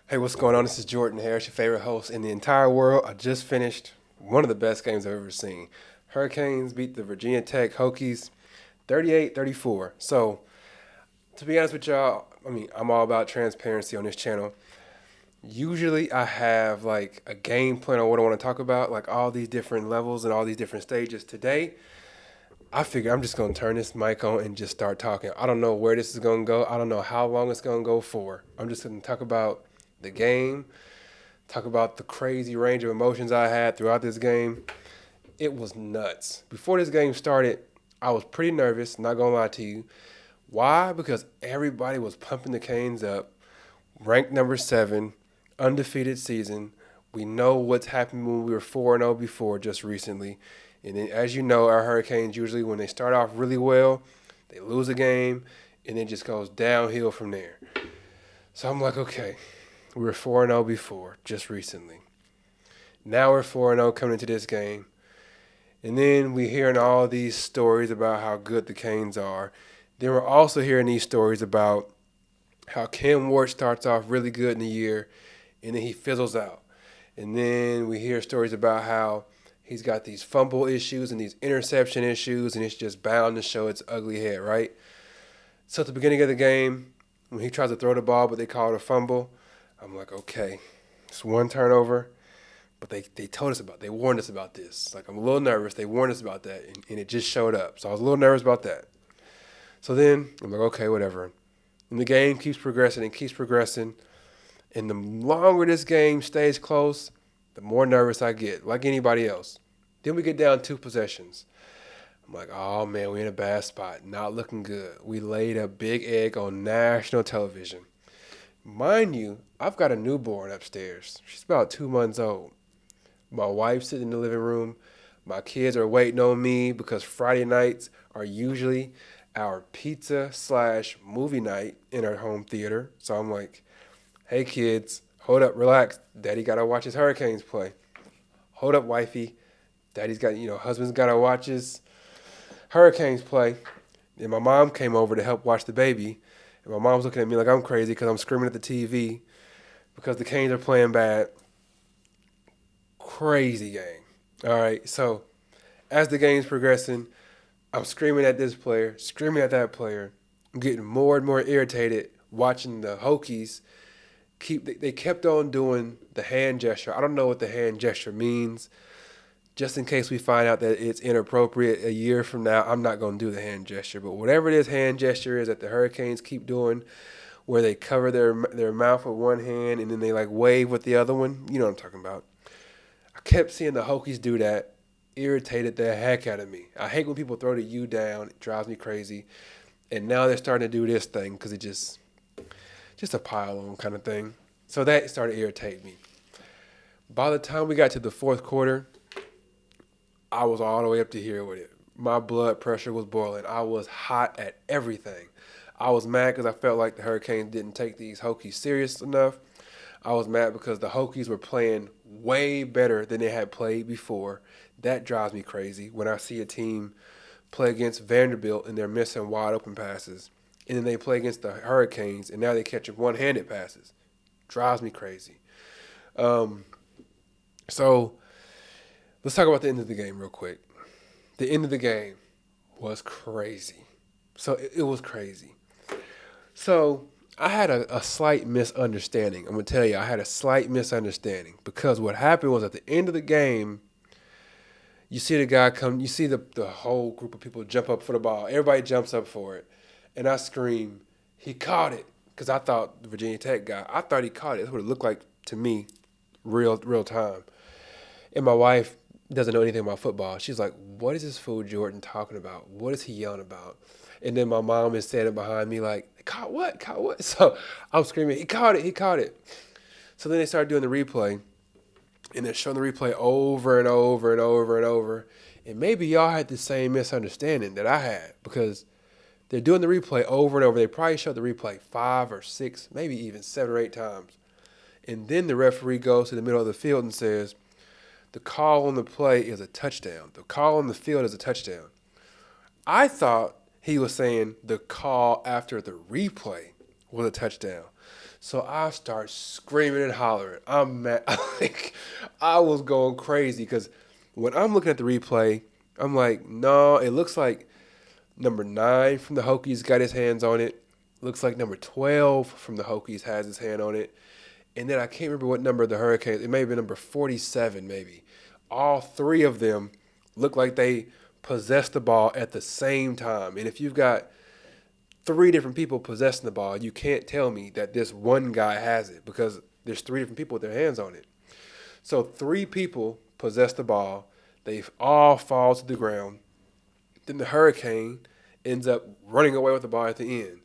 Hey, what's going on? This is Jordan Harris, your favorite host in the entire world. I just finished one of the best games I've ever seen. Hurricanes beat the Virginia Tech Hokies 38-34. So, to be honest with y'all, I'm all about transparency on this channel. Usually, I have like a game plan on what I want to talk about, like all these different levels and all these different stages. Today, I figure I'm just going to turn this mic on and just start talking. I don't know where this is going to go. I don't know how long it's going to go for. I'm just going to talk about the game, talk about the crazy range of emotions I had throughout this game. It was nuts. Before this game started, I was pretty nervous, not gonna lie to you. Why? Because everybody was pumping the Canes up, ranked number 7, undefeated season. We know what's happened when we were 4-0 before just recently. And then, as you know, our Hurricanes usually, when they start off really well, they lose a game, and it just goes downhill from there. So I'm like, okay, we were 4-0 before, just recently. Now we're 4-0 coming into this game. And then we hearing all these stories about how good the Canes are. Then we're also hearing these stories about how Cam Ward starts off really good in the year and then he fizzles out. And then we hear stories about how he's got these fumble issues and these interception issues and it's just bound to show its ugly head, right? So at the beginning of the game, when he tries to throw the ball but they call it a fumble, I'm like, okay, it's one turnover. But they told us about, they warned us about this. Like, I'm a little nervous. They warned us about that, and it just showed up. So I was a little nervous about that. So then I'm like, okay, whatever. And the game keeps progressing and keeps progressing. And the longer this game stays close, the more nervous I get, like anybody else. Then we get down 2 possessions. I'm like, oh man, we're in a bad spot. Not looking good. We laid a big egg on national television. Mind you, I've got a newborn upstairs. She's about 2 months old. My wife's sitting in the living room. My kids are waiting on me because Friday nights are usually our pizza slash movie night in our home theater. So I'm like, hey kids, hold up, relax. Daddy gotta watch his Hurricanes play. Hold up, wifey. Daddy's got, husband's gotta watch his Hurricanes play. And my mom came over to help watch the baby. And my mom's looking at me like I'm crazy because I'm screaming at the TV because the Canes are playing bad. Crazy game. All right, so as the game's progressing, I'm screaming at this player, screaming at that player. I'm getting more and more irritated watching the Hokies they kept on doing the hand gesture. I don't know what the hand gesture means. Just in case we find out that it's inappropriate a year from now, I'm not going to do the hand gesture. But whatever this hand gesture is that the Hurricanes keep doing, where they cover their mouth with one hand and then they like wave with the other one, you know what I'm talking about. I kept seeing the Hokies do that. Irritated the heck out of me. I hate when people throw the U down. It drives me crazy. And now they're starting to do this thing because it just a pile on kind of thing. So that started irritating me. By the time we got to the fourth quarter, I was all the way up to here with it. My blood pressure was boiling. I was hot at everything. I was mad because I felt like the Hurricanes didn't take these Hokies serious enough. I was mad because the Hokies were playing way better than they had played before. That drives me crazy when I see a team play against Vanderbilt and they're missing wide open passes. And then they play against the Hurricanes and now they catch one-handed passes. Drives me crazy. Um, so let's talk about the end of the game real quick. The end of the game was crazy. So it was crazy. So I had a slight misunderstanding. I'm going to tell you, I had a slight misunderstanding because what happened was at the end of the game, you see the guy come, you see the whole group of people jump up for the ball. Everybody jumps up for it. And I scream, he caught it. Because I thought the Virginia Tech guy, I thought he caught it. That's what it looked like to me, real time. And my wife doesn't know anything about football. She's like, what is this fool Jordan talking about? What is he yelling about? And then my mom is standing behind me like, caught what? Caught what? So I'm screaming, he caught it, he caught it. So then they started doing the replay. And they're showing the replay over and over and over and over. And maybe y'all had the same misunderstanding that I had because they're doing the replay over and over. They probably showed the replay 5 or 6, maybe even 7 or 8 times. And then the referee goes to the middle of the field and says, the call on the play is a touchdown. The call on the field is a touchdown. I thought he was saying the call after the replay was a touchdown. So I start screaming and hollering. I'm mad. Like, I was going crazy because when I'm looking at the replay, I'm like, no, it looks like number 9 from the Hokies got his hands on it. Looks like number 12 from the Hokies has his hand on it. And then I can't remember what number the Hurricanes, it may have been number 47 maybe. All three of them look like they possessed the ball at the same time. And if you've got three different people possessing the ball, you can't tell me that this one guy has it because there's three different people with their hands on it. So three people possess the ball. They all fall to the ground. Then the Hurricane ends up running away with the ball at the end.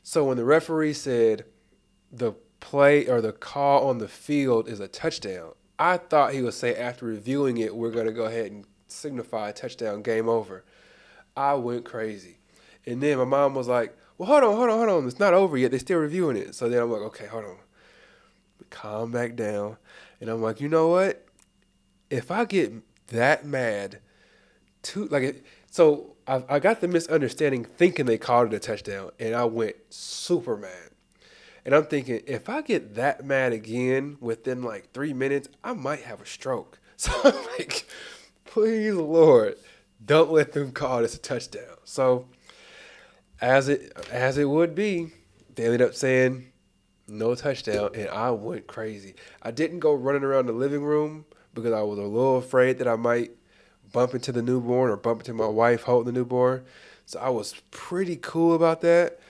So when the referee said the play or the call on the field is a touchdown, I thought he would say after reviewing it, we're going to go ahead and signify a touchdown, game over. I went crazy. And then my mom was like, well, hold on. It's not over yet. They're still reviewing it. So then I'm like, okay, hold on. Calm back down. And I'm like, you know what? If I get that mad, so I got the misunderstanding thinking they called it a touchdown, and I went super mad. And I'm thinking, if I get that mad again within like 3 minutes, I might have a stroke. So I'm like, please, Lord, don't let them call this a touchdown. So as it would be, they ended up saying no touchdown, and I went crazy. I didn't go running around the living room because I was a little afraid that I might bump into the newborn or bump into my wife holding the newborn. So I was pretty cool about that.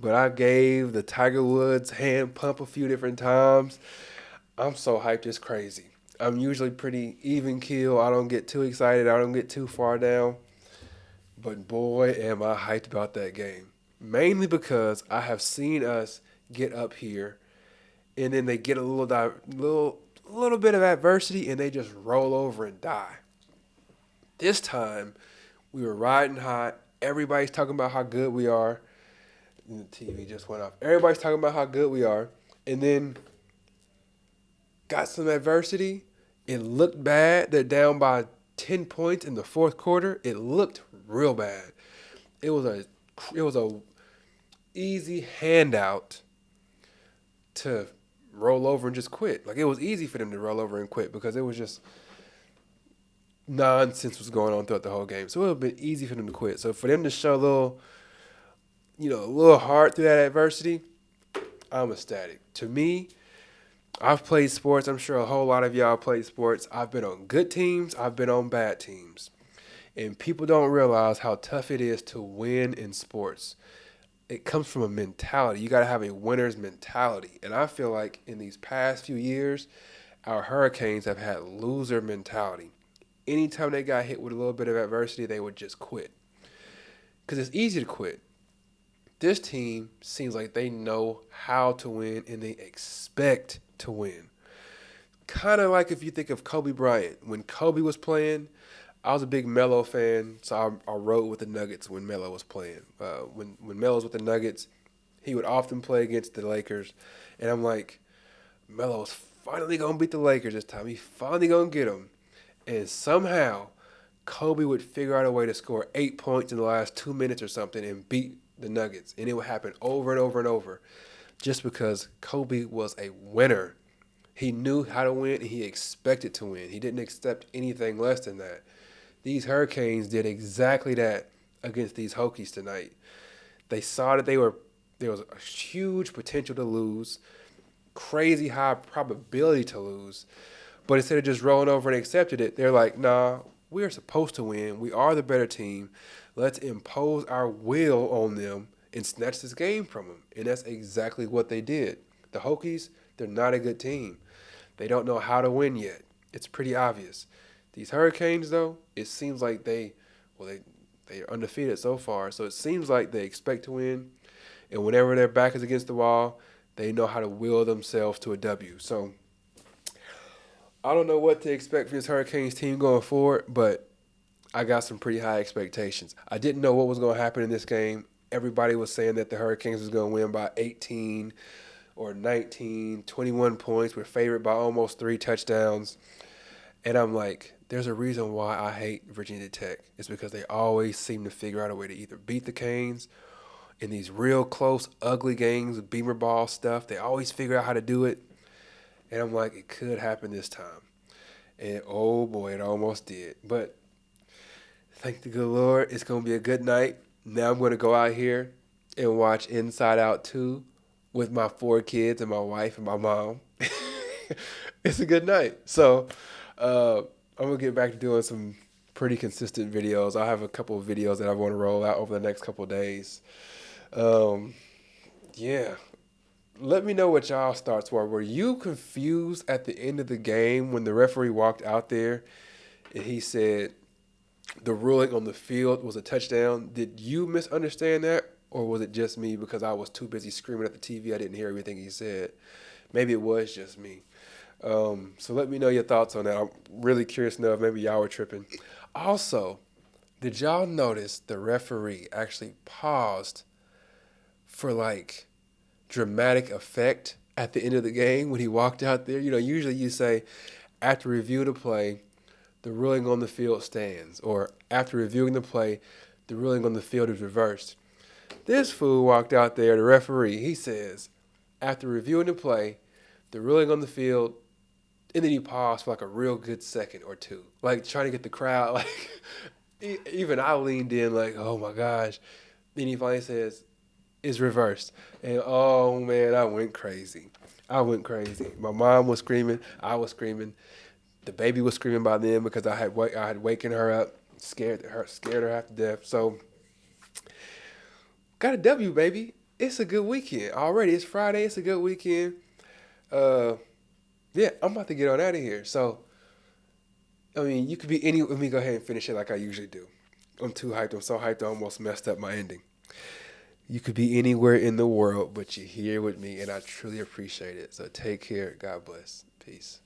But I gave the Tiger Woods hand pump a few different times. I'm so hyped, it's crazy. I'm usually pretty even keel. I don't get too excited. I don't get too far down. But boy, am I hyped about that game. Mainly because I have seen us get up here, and then they get a little bit of adversity, and they just roll over and die. This time, we were riding hot. Everybody's talking about how good we are. And the TV just went off. Everybody's talking about how good we are, and then got some adversity. It looked bad. They're down by 10 points in the fourth quarter. It looked real bad. It was a easy handout to roll over and just quit. Like, it was easy for them to roll over and quit because it was just nonsense was going on throughout the whole game. So it would have been easy for them to quit. So for them to show a little heart through that adversity, I'm ecstatic. To me, I've played sports. I'm sure a whole lot of y'all played sports. I've been on good teams. I've been on bad teams. And people don't realize how tough it is to win in sports. It comes from a mentality. You got to have a winner's mentality. And I feel like in these past few years, our Hurricanes have had loser mentality. Anytime they got hit with a little bit of adversity, they would just quit. Because it's easy to quit. This team seems like they know how to win and they expect to win. Kind of like if you think of Kobe Bryant. When Kobe was playing, I was a big Melo fan, so I rode with the Nuggets when Melo was playing. When Melo was with the Nuggets, he would often play against the Lakers, and I'm like, Melo's finally gonna beat the Lakers this time. He's finally gonna get them, and somehow Kobe would figure out a way to score 8 points in the last 2 minutes or something and beat the Nuggets, and it would happen over and over and over, just because Kobe was a winner. He knew how to win, and he expected to win. He didn't accept anything less than that. These Hurricanes did exactly that against these Hokies tonight. They saw that there was a huge potential to lose, crazy high probability to lose, but instead of just rolling over and accepted it, they're like, nah, we're supposed to win. We are the better team. Let's impose our will on them and snatch this game from them. And that's exactly what they did. The Hokies, they're not a good team. They don't know how to win yet. It's pretty obvious. These Hurricanes, though, it seems like they're undefeated so far. So it seems like they expect to win. And whenever their back is against the wall, they know how to will themselves to a W. So I don't know what to expect from this Hurricanes team going forward, but I got some pretty high expectations. I didn't know what was going to happen in this game. Everybody was saying that the Hurricanes was going to win by 18 or 19, 21 points. We're favored by almost 3 touchdowns. And I'm like, there's a reason why I hate Virginia Tech. It's because they always seem to figure out a way to either beat the Canes in these real close, ugly games with beamer ball stuff. They always figure out how to do it. And I'm like, it could happen this time. And oh boy, it almost did. But thank the good Lord, it's going to be a good night. Now I'm going to go out here and watch Inside Out 2 with my 4 kids and my wife and my mom. It's a good night. So I'm going to get back to doing some pretty consistent videos. I have a couple of videos that I want to roll out over the next couple of days. Um, yeah. Let me know what y'all's thoughts were. Were you confused at the end of the game when the referee walked out there and he said the ruling on the field was a touchdown? Did you misunderstand that? Or was it just me because I was too busy screaming at the TV? I didn't hear everything he said. Maybe it was just me. So let me know your thoughts on that. I'm really curious to know if maybe y'all were tripping. Also, did y'all notice the referee actually paused for like dramatic effect at the end of the game when he walked out there? You know, usually you say, after review of the play, the ruling on the field stands. Or after reviewing the play, the ruling on the field is reversed. This fool walked out there, the referee, he says, after reviewing the play, the ruling on the field, and then he paused for like a real good second or two, like trying to get the crowd, like, even I leaned in like, oh my gosh. Then he finally says, it's reversed. And oh man, I went crazy. I went crazy. My mom was screaming. I was screaming. The baby was screaming by then because I had waken her up, scared her half to death. So got a W, baby. It's a good weekend already. It's Friday. It's a good weekend. Yeah, I'm about to get on out of here. So, I mean, you could be any. Let me go ahead and finish it like I usually do. I'm too hyped. I'm so hyped I almost messed up my ending. You could be anywhere in the world, but you're here with me, and I truly appreciate it. So take care. God bless. Peace.